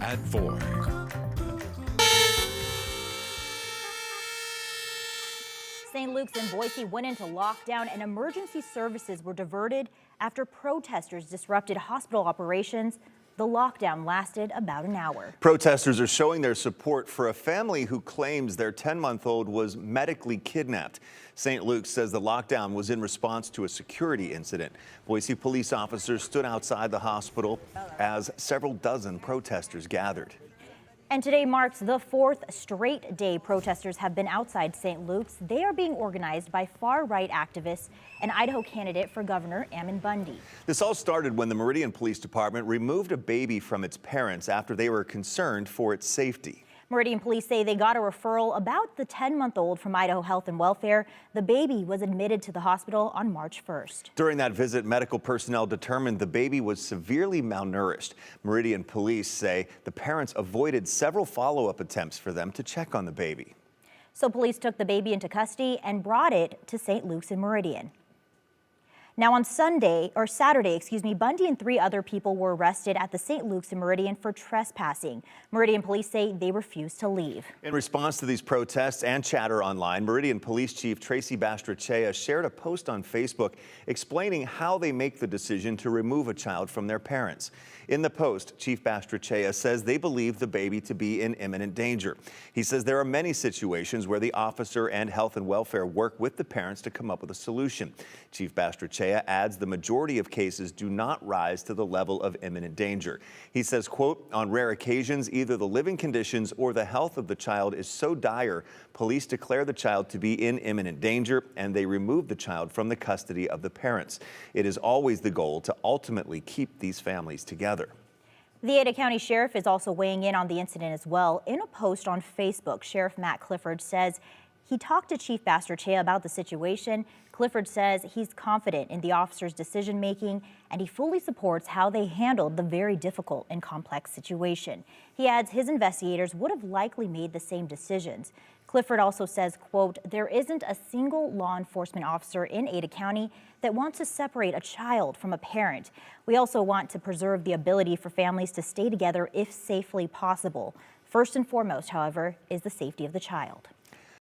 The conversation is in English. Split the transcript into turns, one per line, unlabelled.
at 4.
St. Luke's and Boise went into lockdown and emergency services were diverted after protesters disrupted hospital operations. The lockdown lasted about an hour.
Protesters are showing their support for a family who claims their 10-month-old was medically kidnapped. St. Luke's says the lockdown was in response to a security incident. Boise police officers stood outside the hospital as several dozen protesters gathered.
And today marks the fourth straight day protesters have been outside St. Luke's. They are being organized by far-right activists and Idaho candidate for Governor Ammon Bundy.
This all started when the Meridian Police Department removed a baby from its parents after they were concerned for its safety.
Meridian Police say they got a referral about the 10-month-old from Idaho Health and Welfare. The baby was admitted to the hospital on March 1st.
During that visit, medical personnel determined the baby was severely malnourished. Meridian Police say the parents avoided several follow-up attempts for them to check on the baby.
So police took the baby into custody and brought it to St. Luke's and Meridian. Now on Saturday, Bundy and 3 other people were arrested at the St. Luke's and Meridian for trespassing. Meridian Police say they refused to leave.
In response to these protests and chatter online, Meridian Police Chief Tracy Bastrachea shared a post on Facebook explaining how they make the decision to remove a child from their parents. In the post, Chief Bastrachea says they believe the baby to be in imminent danger. He says there are many situations where the officer and health and welfare work with the parents to come up with a solution. Chief Bastrachea adds the majority of cases do not rise to the level of imminent danger. He says, quote, on rare occasions, either the living conditions or the health of the child is so dire, police declare the child to be in imminent danger and they remove the child from the custody of the parents. It is always the goal to ultimately keep these families together.
The Ada County Sheriff is also weighing in on the incident as well. In a post on Facebook, Sheriff Matt Clifford says he talked to Chief Bastrachea about the situation. Clifford says he's confident in the officer's decision-making and he fully supports how they handled the very difficult and complex situation. He adds his investigators would have likely made the same decisions. Clifford also says, quote, there isn't a single law enforcement officer in Ada County that wants to separate a child from a parent. We also want to preserve the ability for families to stay together if safely possible. First and foremost, however, is the safety of the child.